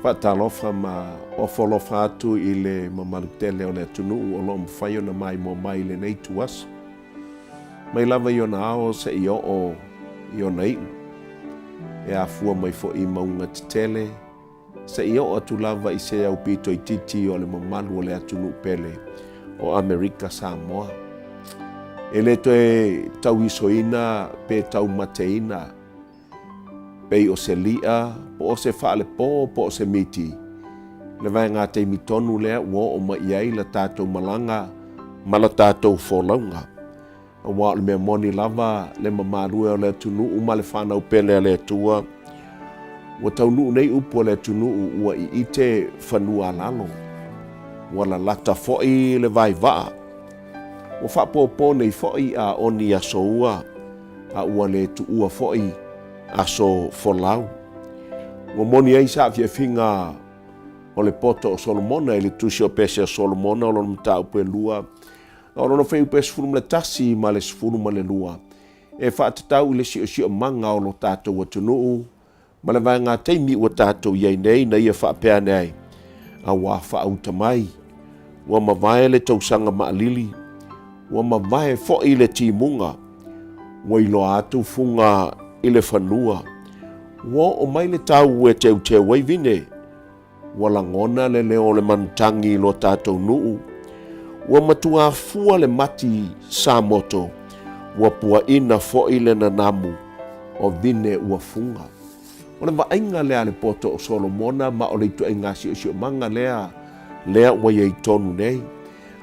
Patalofa ma ofolofa atu i le mamalutele o le atunuu o loo mawhai ona mai mo mai le nei tuasu. Mai lava i ona ao se i o i ona iu. E a fua mai fo i maunga titele. Se i o atu lava i se au pito i titi o le mamalu o le atunuu pele o Amerika Samoa. E le toe tau isoina pe tau mateina. Pei o se lia, po o se whaale po o se miti. Le vai ngā te mitonu lea ua o ma iai la tātou malanga, ma la tātou wholaunga. A wā le mea moni lava, le mamarua o le tunu, uma le whanau pele le tua. Ua tau nuu nei upo le tunu ua i ite whanua lalo. Ua la lata foi le vai vaa. Ua whapopo nei foi a oni a soua, a ua le tu ua foi. Aso folau. Ua moni ai sa fia finga o le poto o Solomona e le tusi o pese o Solomona o lono mta upe lua. O lono fei upe sifuru le tasi ma le sifuru ma le lua. E whaatatau i le si o manga o lo tātou atunuu. Ma le vai ngā teimi ua tātou iai nei na ia whaapea nei. A wā whaauta mai. Ua mawai le tausanga maalili. Ua mawai fo i le timunga. Ua ilo atu funga i le whanua. Ua o mai le tau e teu waivine. Ua langona le leo le mantangi lo tātou nuu. Ua matua fua le mati sa moto. Ua pua ina fo i le nanamu o vine ua funga. O le vainga lea le poto o Solomona ma o le tu ngasi o sio manga lea ua iei tonu nei.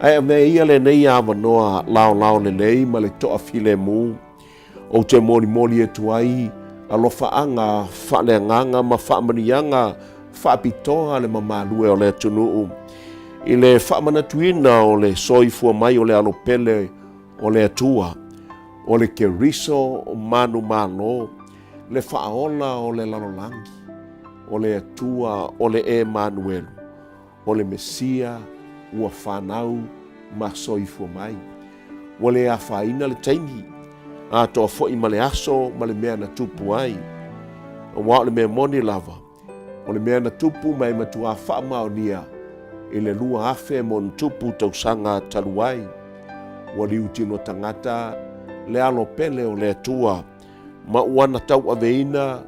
Ai me ia le nei a wanoa lao le nei ma le toa file mu. O te mori e tuai, alofa anga, whaaleanganga, ma whaamanianga, whaapitoa le mamalue o le tunuu. I le whaamanatuina o le soifua mai o le alopele o le atua. O le keriso o manu malo, le whaola o le lalolangi. O le atua o le Emanuelu. O le Mesia, ua whanau, ma soifua mai. O le awhaina le taimi. A toa fo'i ma le aso, ma le mea na tupu ai. O wā le mea moni lava. O le mea na tupu mai matua wha maonia. I le lua afe mo tupu Tausaga taluai. Wa liu tino tangata, le alo pele o le atua. Ma uana tau aveina,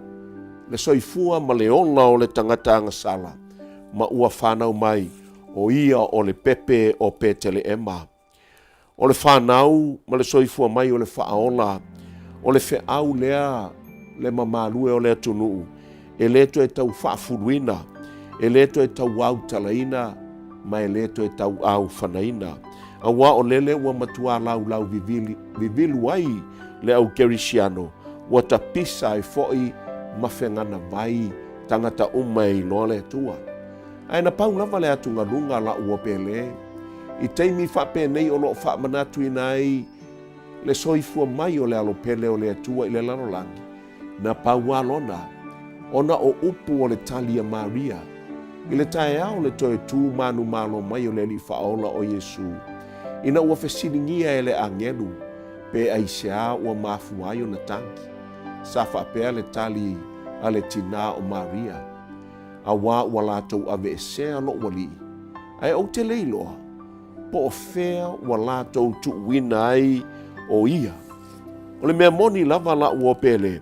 le soifua ma le ola o le tangata angasala. Ma ua whanau mai, o ia o le pepe o petele ema. O le whanau, ma le soifua mai o le whaola, o le whiau lea, le mamalue o le atunuu, e leto e tau whaafuruina, e leto e tau au talaina, ma e leto e tau au whanaina. A wā o lele ua matua lau vivilu ai le au Kerisiano, ua tapisa e foi mawhengana vai tangata umai loa le atua. Aina pau lava le atunga lunga la ua pele, I teimi whape nei o loo whaamanatu i nai le soifua mai o le alopele o le atua I le lalolangi. Na paualona, ona o upu o le talia Maria. I le tae au le toe tū manu malo mai o le li whaola o Yesu. Ina ua whesilingia e le angelu, pe aisea ua mafuai o na tanki. Sa whapea le tali a le tina o Maria. A wā ua lātou ave esea lo wali. Ai au te leiloa. Po o fea ua lātou tu wina ai o ia. O le mea moni lava la ua pele,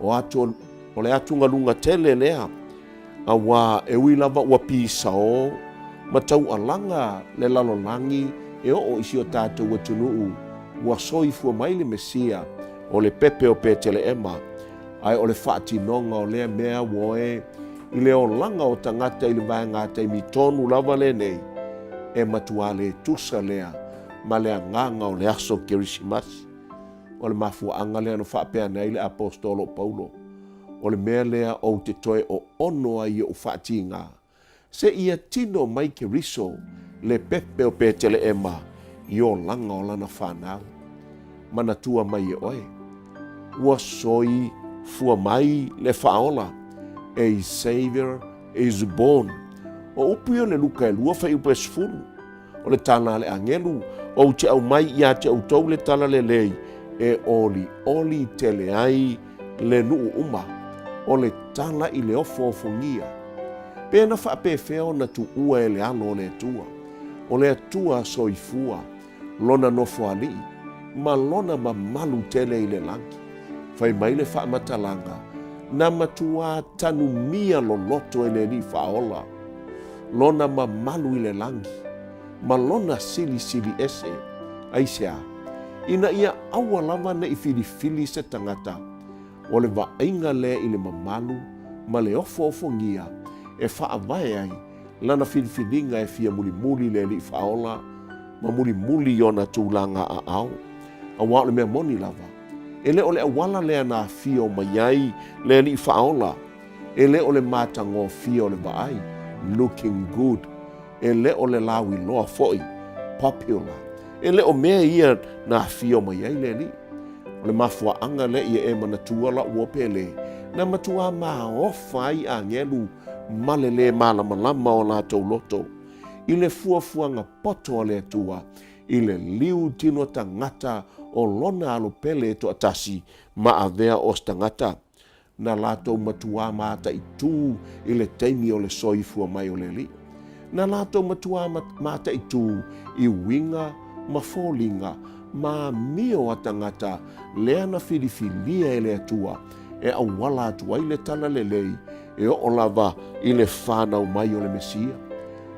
o le atunga lunga tele lea, a wā e ui lava ua pisao, ma tau alanga le lalolangi e o isi o tātou atunuu, ua soifua mai le Mesia, o le pepe o petele ema, ai o le whaatinonga o lea mea woe, I le o langa o tangata I le vai ngata I mitonu lava le nei, e matua le tusa lea, ma le anganga o le aso Kerisimasi. O le mafuanga lea no whapea nei le apostolo Paulo. O le mea lea o te toe o ono ai o whaatinga. Se ia tino mai keriso le pepe o petele ema, I o langa o lana whanau. Mana tua mai e oe. Ua soi fua mai le whaola. A Savior is born. O upu o le luka e lua whai upa sifuru. O le tana le angelu, o te au mai ia te au tau le tana le lei, e oli tele ai le nuu uma. O le tana I le ofo ofongia. Pena whaapewheo na tu ua e le alo o le atua. O le atua soifua, lona nofo ali, ma lona mamalu tele i le langi. Whai mai le whaamatalanga, na matua tanumia lo loto e le ni whaola. Lona mamalu i le langi, ma lona sili sili ese, aisea. Ina ia aua lava na i filifili se tangata, o le vainga le i le mamalu, ma le ofo ngia, e whaavae ai, lana filifilinga e fia muli le li whaola, ma muli yona tūlanga a au. A wā le mea moni lava. E le o le awala lea nā fio maiai le li whaola. E le o le mātango fio le vaai, looking good. E le o le lawi loa foi, popular. E le o mea ia nā fio maiai le li. O le mafua anga le ia e manatua la uopele. Na matua maa ofai a ngelu malele malamalama o lātou loto. I le fuafuanga poto o le atua. I le liu tino tangata o lona alo pele to atasi ma avea o stangata. Na lātou matua mata i tū i le teimi o le soifua mai o le li. Na lātou matua mata i tū i winga ma fōlinga ma mio a tangata lea na filifilia e le atua e awala atua i le tala le lei e o lava i le whānau mai o le Mesia.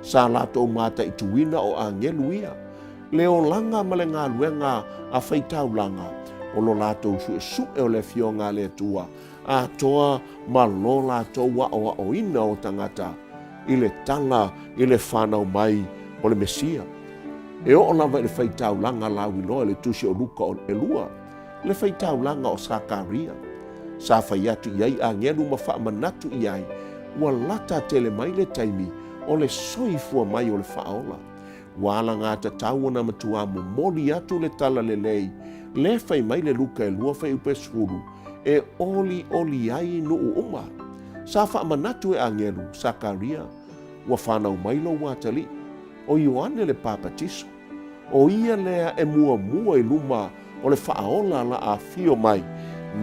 Sa lātou mata i tuina o angelu ia. Leo langa ma le ngā luenga a whaitau langa o lo lātou su e o le fionga le atua a toa ma lo lātou wa o ina o tangata i le tala i le whānau mai o le Mesia. E o lava i le whaitau langa lawi loa le tusi o luka o elua. Le whaitau langa o Sakaria. Sa whaiatu iai a ngelu ma whaamanatu iai. Wa lata tele mai le taimi o le soifua mai o le whaola. Wala ngā tatau na matua mo moli atu le tala le lei. Le whai mai le luka e lua whai upe suru. E oli ai no uma. Sa whaamanatu e a ngelu, Sakaria. Wa whanau mai lo watali. O Ioane le papatiso. O ia lea e mua i luma o le whaola la a fio mai.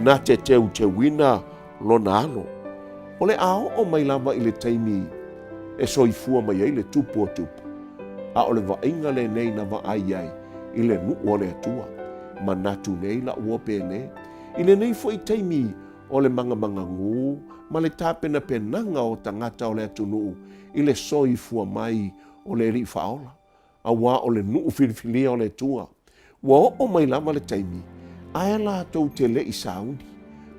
Na te wina lo na alo. O le ao o mai lava i le taimi e soifua mai ai le tupu o tupu. A o le vainga le nei na va ai ai i le nuu o le atua. Ma natu nei la ua pele. I le nei fo i taimi o le manga ngu, ma le tāpena penanga o tangata o le atunu i le soifua mai o le ri whaola. A wā o le nuu filifilia o le tua. Wa o mai lava le taimi. Ae lātou te le i saundi.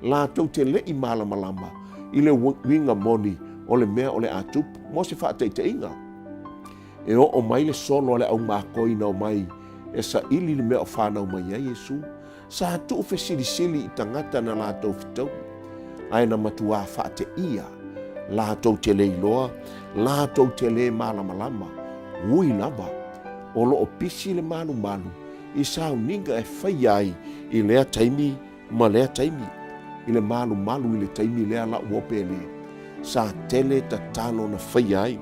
Lātou te le i malamalama. I le winga moni o le mea o le atupu. Mo se whaatei te inga. E o mai le solo o le au mākoi na o mai. E sa ili le mea o whanau mai ai Yesu. Sa hatu ufe sili i tangata na lātou fitau. Ae na matua whaate ia. Lātou te le iloa. Lātou te le malamalama. Ui lava. O lo o pisi le malu. I sao ninga e whai ai i lea taimi ma lea taimi. I le malu i le taimi lea la uopele. Sa tele ta talo na whai ai.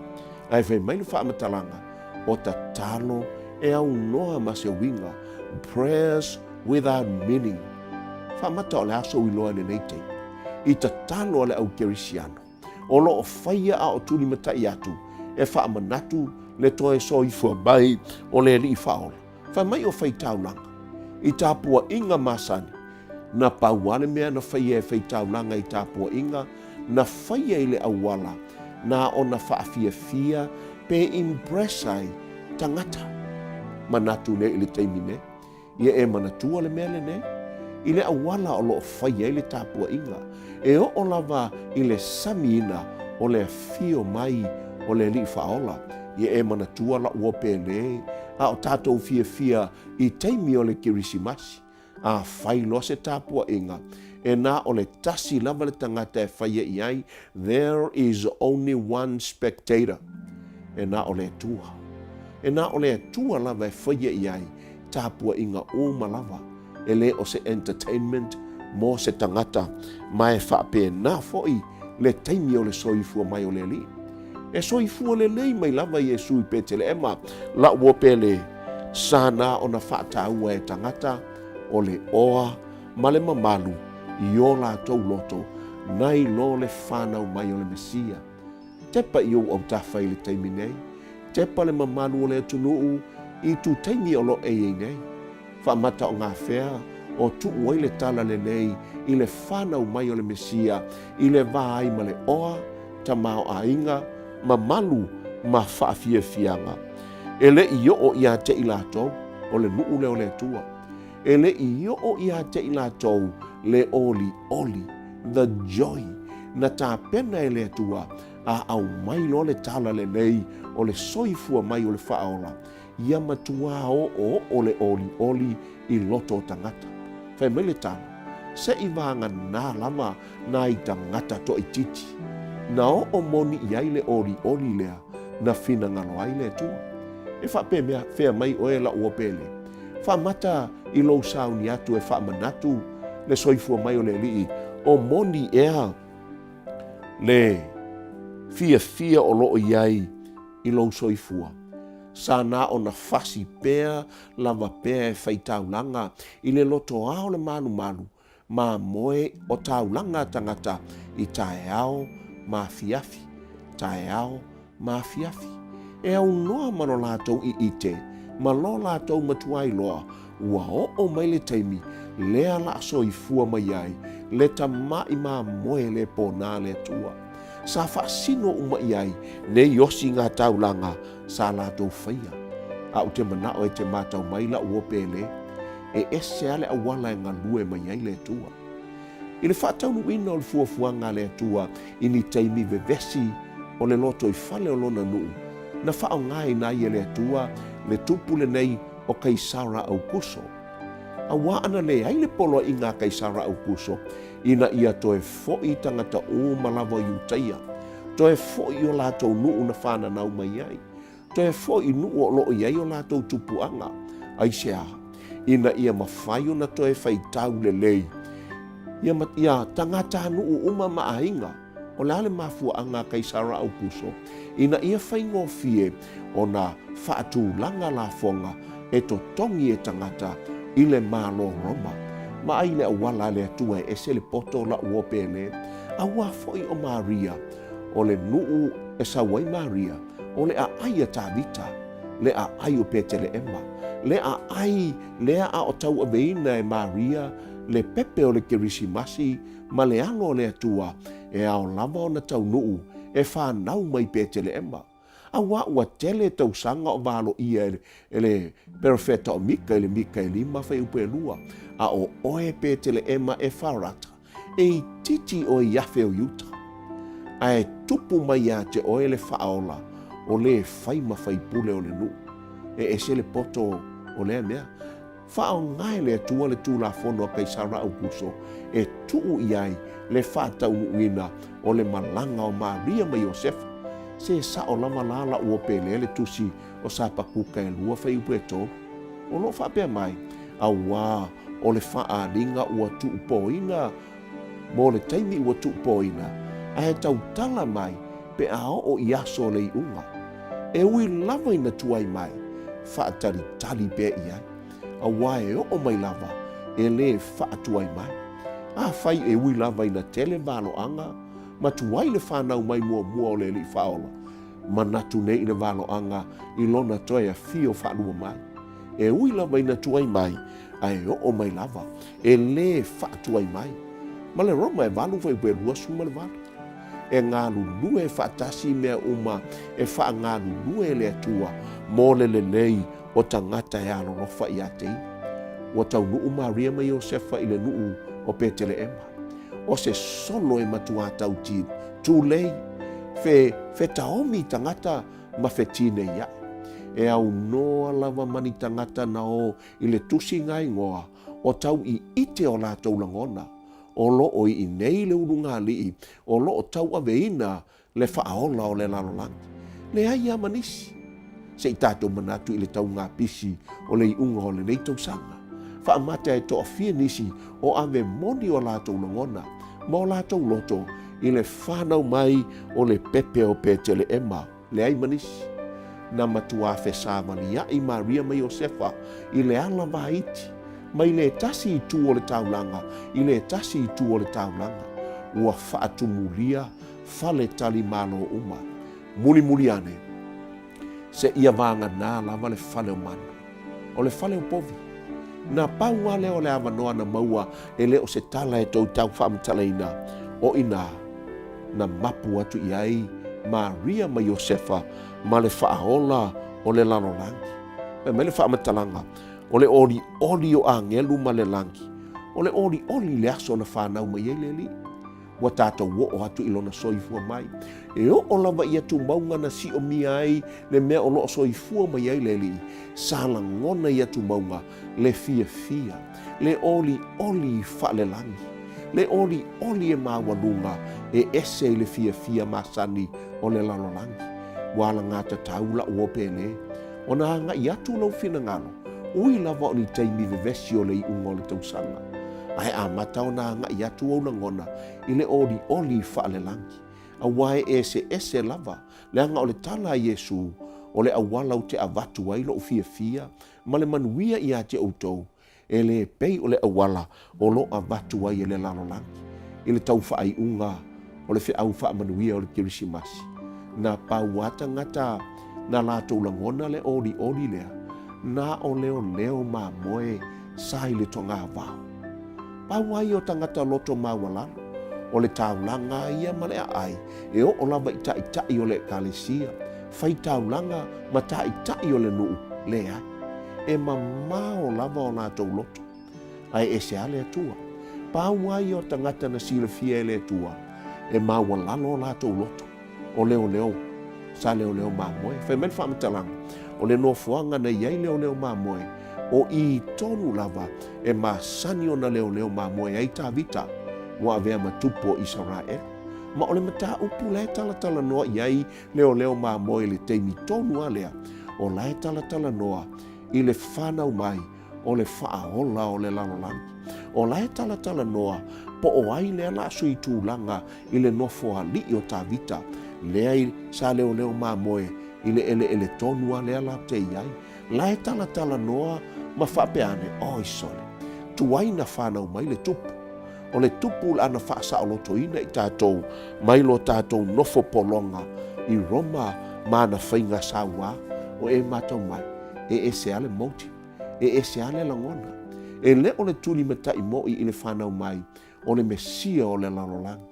Ai whai mai le whaamatalanga. O ta talo e au noa ma se winga. Prayers without meaning. Whaamata o le aso i loa le neitei. I ta talo le au kerisiano. O lo o whaia a o tuli matai atu. E whaamanatu le toe soifua mai o le li whaola. Whai mai o whaitau langa. I tāpua inga masani. Na pauale mea na whaia e whaitau langa i tāpua inga. Na whaia i le awala. Na o na whaafia pe impressai tangata. Manatu ne i le teimine. Ia e manatua le mea le ne. I le awala o lo whaia i le tāpua inga. E o lava i le samiina o le fio mai o le li whaola. Ia e manatua la uopele. A o tātou fia i teimi o le Kerisimasi. A whailo se tāpua inga. E nā o le tasi lava le tangata e whaia i ai. There is only one spectator. E nā o le atua. E nā o le atua lava e whaia i ai. Tāpua inga o malava. E le o se entertainment mo se tangata. Mai whape nā foi le teimi o le soifua mai o le li. E soifua le lei mai lava Yesu i petele ema la uopele sana o na whaataua e tangata o le oa ma le mamalu i o la tau loto nai lo le whanau mai o le Mesia. tepa i au tafa i le taimi nei, tepa le mamalu o le atunuu i tu taimi o lo e nei. Whaamata o ngā whea o tu oi le tala le nei i le whanau mai o le Mesia, i le vāai ma le oa, ta mao a inga, mamalu ma whaafia fianga. E le i o ia te i lātou, o le nuu leo le tua. E le i o ia te i lātou, le oli oli, the joy, na tā pena e le tua, a au mai lo le tala le nei, o le soifua mai o le whaola, ia matua o le oli oli i loto tangata. Whai mai le tala, se i vanga nā lama nā i tangata to i titi, na o moni i ai le oli oli lea, na fina ngalo ai le tua. E whape mea whea mai o e la ua pele. Whamata i lo sauni atu e whamanatu le soifua mai o le lii. O moni ea le fia o loo iai i lo soifua. Sa na o na fasi pea, lava pea e whaitaulanga i le loto ao le manu. Ma moe o taulanga tangata i tae ao ma fiafi. Tae ao ma fiafi. E au noa mano lātou i ite, ma lo lātou matuai loa, ua o mai le taimi, lea la soifua mai ai, le tamai ma moe le pōnā le tua. Sa whaasino uma i ai, ne yosi ngā taulanga, sa lātou whaia. Au te manao e te mātau mai la ua pēle, e ese ale awala e ngā lue mai ai le tua. I le whaataunu ina o le fuafuanga le tua, i ni taimi vevesi, o le loto i whale o lona nuu, na whao ngai na ia le atua, le tupu le nei o Kaisara au kuso. A waana le ai le polo i ngā Kaisara au kuso, ina ia toe fo'i tangata o malawa i utaia. Toe fo'i o lātou nuu na whana nau mai ai. Toe fo'i nuu o loo iai o lātou tupuanga. Ai sea, ina ia mawhai o na toe whaitau le lei. Ia tangata nuu uma maainga, o le ale mafua anga Kaisara au kuso. Ina ia whaingo fie o na whaatūlanga la fonga e to tongi e tangata i le mālo Roma. Ma ai le awala le atua e se le poto la uopele. A wafoi o Maria, o le nuu e sawai Maria, o le a ai a Tabita, le a ai o Petele Emma, le a ai lea a o tau aveina e Maria, le pepe o le Kerisimasi, ma le alo le atua e ao lava o na tau nuu, e whanau mai Petele Emma. A ua tele Tausaga o valo ia e le perfeta o Mika, le Mika e lima whai upe lua. A o oe Petele Emma e wharata, e titi o iafe o yuta. A e tupu mai a te oe le whaola, o le whai mawhai pule o le nu. E se le poto o lea mea. Whao ngai le atua le tūla whono a Kaisara au kuso, e tuu iai le whātau uina o le malanga o Maria ma Iosefa. Se sa o lama lala ua pele le tusi o sa pakuka e lua whai upe tō. O no whapea mai, a wā o le whaaringa ua tuu poina, mo le taimi ua tuu poina, a e tau tala mai pe a o iaso le unga. E ui lava ina tuai mai, whaatari tali pe iai. A wā e o mai lava, e le whaatuai mai. A whai e ui lava ina tele valo anga, ma tuai le whanau mai mua o le li whaola. Ma natu ne ina valo anga, i lona toi a fio whanua mai. E ui lava ina tuai mai, a e o mai lava, e le whaatuai mai. Ma le Roma e valu vai ue rua suma le valu. E ngā lulu e whaatasi mea uma, e wha ngā lulu e le atua, mo le nei, o tangata e alo rofa i atei. O tau nuu Maria ma Iosefa i le nuu o Petele Emma. O se solo e matua tau tine. Tūlei, fe taomi tangata ma fe tine ia. E au noa lava mani tangata na o i le tusi ngai ngoa. O tau i ite o la tau langona. O lo o i nei le urunga lii. O lo o tau aveina le whaaola o le lalolangi. Le ai a manisi. Se i tātou manatu i le tau ngā pisi o le iunga o le nei Tausaga. Whaamata e toa fia nisi o ave moni o lātou langona, ma o lātou loto i le whanau mai o le pepe o Petele Emma, le ai manisi. Na matua fe sāmalia i Maria ma Iosefa i le ala vaiti, ma i le tasi i tū o le taulanga, i le tasi i tū o le taulanga. Ua whaatumulia, whale tali malo uma. muli ane, se ia vanga nā lava le fale o mana, o le fale o povi. Na paua leo le avanoa na maua e leo se tala e tau whaamtalaina o ina na mapu atu iai Maria ma Iosefa ma le whaaola o le lalolangi. Me le whaamatalaga o le oli o angelu ma le langi. O le oli le aso na whanau mai e le li. Wa tātou o atu ilona soifua mai. E o lava ia tu maunga na si o mia ai le mea o loo soifua mai ai le li. Sala ngona ia tu maunga le fia. Le oli whaale langi. Le oli e mawalunga e ese le fia masani o le lalolangi. Wala ngata taula o pele. O na hanga i atu lau whina ngalo. Ui lava o ni taimi vevesi o le i ungo le Tausaga. Ai a matao na hanga i atu au na ngona i le oli whaale langi. A wae ese lava. Le hanga o le tala a Yesu o le awala o te avatu wailo o fia. Ma le manuia i a te autou. E le pei o le awala o lo avatu wai e le lalolangi. I le tau whaai unga o le au wha manuia o le Kerisimasi. Na pauata ngata na lato ulangona le oli lea. Na o leo ma moe sai le tonga vau. Pauai o tangata loto mawalalo. O le taulanga ia ma le ai. E o lava itai o le kalesia. Fai taulanga ma itai o le nuu le ai. E mamao lava o lato loto. Ai e se ale atua. Pauai o tangata na silafia ele atua. E mawalalo o lato loto. O leo. Sa leo mamoe. Fai men whaamatalang. O le nofuanga na iai leo mamoe. O i tonu lava e masani o na leo mamoe. Ai ta vita. Wa avea matupo Israel. Ma o le mata upu lai tala noa iai leo mamoe le teimi tonu alea. O lai tala noa i le whanau mai o le whaaola o le lalolangi. O lai tala noa po o ai lea la sui tūlanga i le nofo ali o ta vita. Lea i sa leo mamoe i le ele tonua lea la te iai. Lai tala noa ma whapeane oi sole. Tuai na whanau mai le tupu. O le tupu ana whaasa o loto ina i tātou mai lo tātou nofo polonga i Roma mana whainga saua o e matau mai. E se ale moti. E se ale langona. E le o le tuli mata i mo i le whanau mai o le mesia o le lalolangi.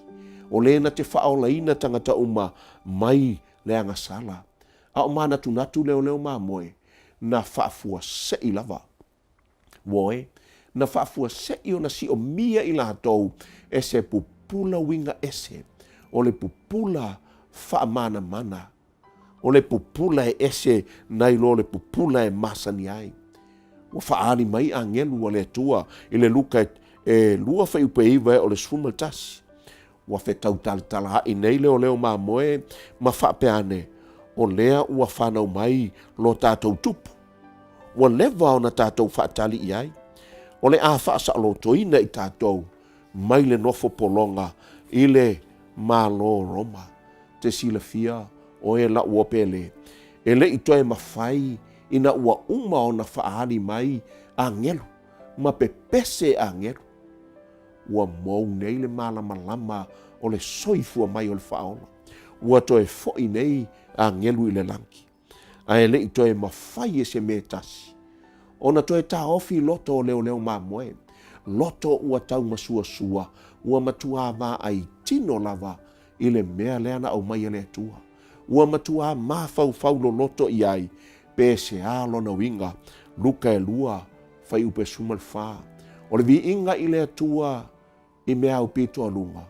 O le na te whaola ina tangata uma mai le anga sala. A o mana tunatu leo mamoe na whaafua se i lava. Woe, na whaafua se i o na si o mia i la tou e se pupula winga ese. O le pupula whaamana mana. O le pupula e ese nai lo le pupula e masani ai. O whaari mai a ngelu o le tua i le luka e lua whai upeiva o le sfumaltasi. Wa fe tau tala hai nei leo mamoe ma whapeane o lea ua whanau mai lo tātou tupu. Wa lewa o na tātou whaatali i ai. O le a whaasa lo toina i tātou mai le nofo polonga i le malo Roma. Te silafia o e la ua pele. E le ito e mawhai ina ua uma o na whaari mai a ngelu. Ma pepese a ngelu. Ua mou nei le malama o le soifua mai o le whaola. Ua toe foi nei a ngelu i le langi. A e le i toe mawhai e se me tasi. Ona toe ta ofi loto o leo mamoe. Loto ua tau masua. Ua matua ma ai tino lava i le mea leana au mai le atua. Ua matua ma fau lo loto i ai. Pe se alo na winga. Luka e lua. Fai upe sumal wha. O le vi inga i le atua i mea au pito alunga.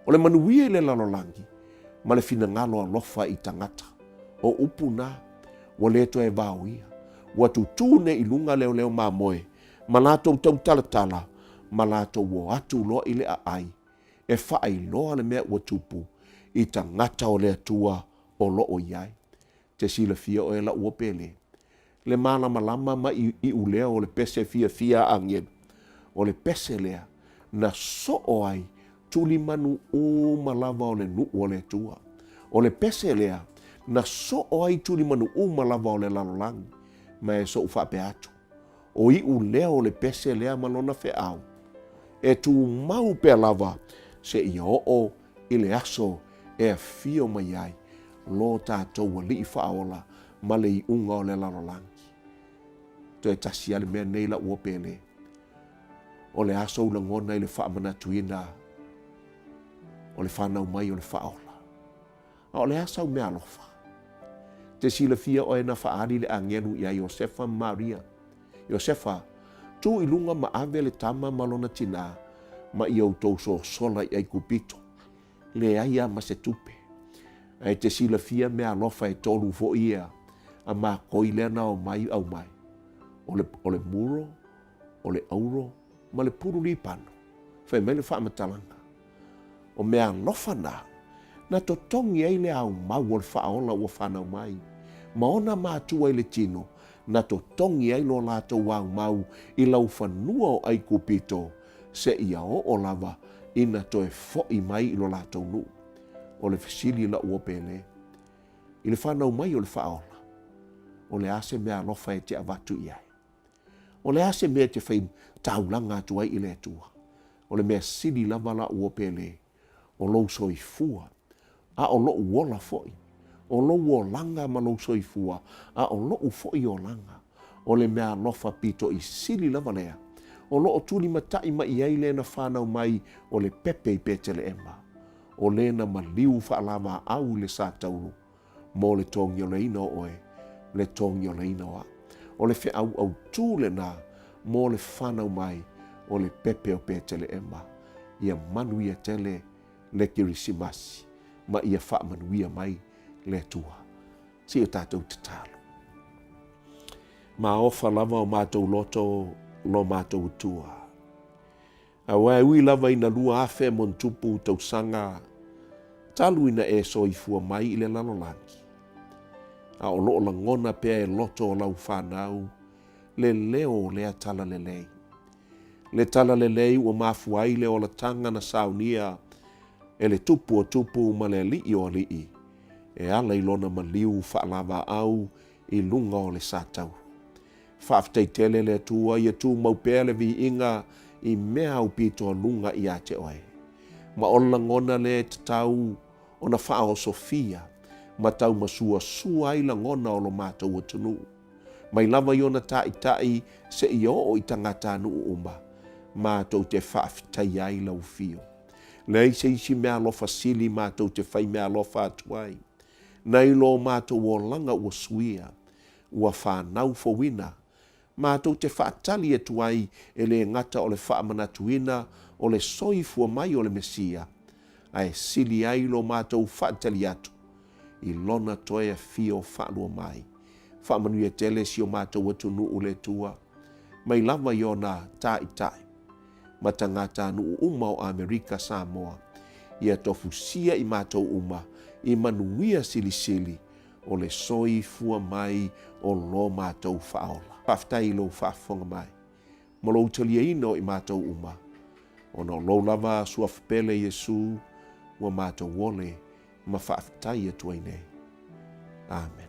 O le manuia i le lalolangi. Ma le fina ngalo alofa i tangata. O upu na. Wa le to e vauia. Wa tutune i lunga leo mamoe. Ma lato tau tala. Ma lato wo atu lo i le ai. E whaai loa le mea ua tupu. I tangata o le atua o lo o iai. Te sila fia o e la ua pele. Le malama ma i ulea o le pese fia angelu. O le pese lea. Na so o ai tuli manu o malava o le nu o le tua. O le pese lea. Na so o ai tuli manu o malava o le lalolangi. Ma e so ufa pe atu. O i ulea o le pese lea malona fe au. E tu mau pe lava se i o i le aso e a fio mai ai. lo tātou a li whaola ma le i unga o le lalolangi. Toi tasi ale mea nei la ua pele. O le aso ula ngona i le whaamana tuina. O le whanau mai o le whaola. O le asau mea alofa. Te sila fia o ena whaari le angenu ia Iosefa Maria. Iosefa, tu ilunga ma ave le tama malona tina ma i au tau so sola i ai kupito. Le aia ma se tupe. Ai te sila fia mea alofa e tolu fo ia a ma koile na o mai au mai. O le muro, o le auro, ma le puru li pano. Fai mele whaamatalanga. O mea alofa na totongi ai le au mau o le whaola ua whanau mai. Ma ona mātua i le tino, na totongi ai lo lātou au mau i lau whanua o ai kupito se ia o lava ina toe fo'i mai i lo lātou nu. O le fesili la ua pele. I le whanau mai o le whaola. O le ase mea alofa e te avatu i ai. O le ase mea te whai taulanga atu ai i le atua. O le mea sili lava la ua pele. O lou soi fua. A o lo uola fo'i. O lo uo langa ma lo soi fua. A o lo u fo'i o langa. O le mea alofa pito i sili lava lea. O lo o tuli matai ma i eile na whanau mai o le pepe i petele emma. O le na maliu whaalama au le sa tauru. Mo le tongi o leina oe. Le tongi o leina oa. O le whi au tūle na mo le whanau mai o le pepe o petele emma. Ia manuia tele le Kerisimasi. Ma ia whaamanuia mai le tua. Si o tātou te talo. Ma ofa lava o mātou loto lo mātou tua. A wai ui lava ina lua afe mon tupu Tausaga. Talu ina e soifua mai i le lalolangi. A o loo langona pea e loto o lau whanau. Le leo lea tala lelei. Le tala lelei ua mafuai le o la tanga na saunia. E le tupu o tupu ma le li'i o li'i. E ala ilona ma liu whaalava au i lunga o le sātau. Whaafteitele le tua i tu maupea le vi inga i mea au pito lunga i ate oe. Ma ola ngona le tatau o na whao Sofia. Ma tau masua sua i la ngona o lo mātou o tunu. Mai lava i ona tai se i o i tangata nu umba. Mātou te whaaftai ai lau fio. Nei se isi mea lofa sili mātou te whai mea lofa atuai. Nei lo mātou o langa ua suia. Ua whanau fowina. Mātou te whaatali atuai e le ngata o le whaamanatuina o le soifua mai o le Mesia. Ai sili ai lo mātou whaatali atu. I lona toea fio whaalua mai. Whaamanuia tele si o mātou atu nuu le tua. Mai lava i ona tai. Ma tangata nuu uma o Amerika Samoa. Ia tofu sia i mātou uma. I manuia sili o le soifua mai o lo mātou whaola. Whaftai lo whaafonga mai. Mo lo utalia ino i mātou uma. O no lo lava suafpele Yesu wa mātou wole ma whaftai atu ai nei. Amen.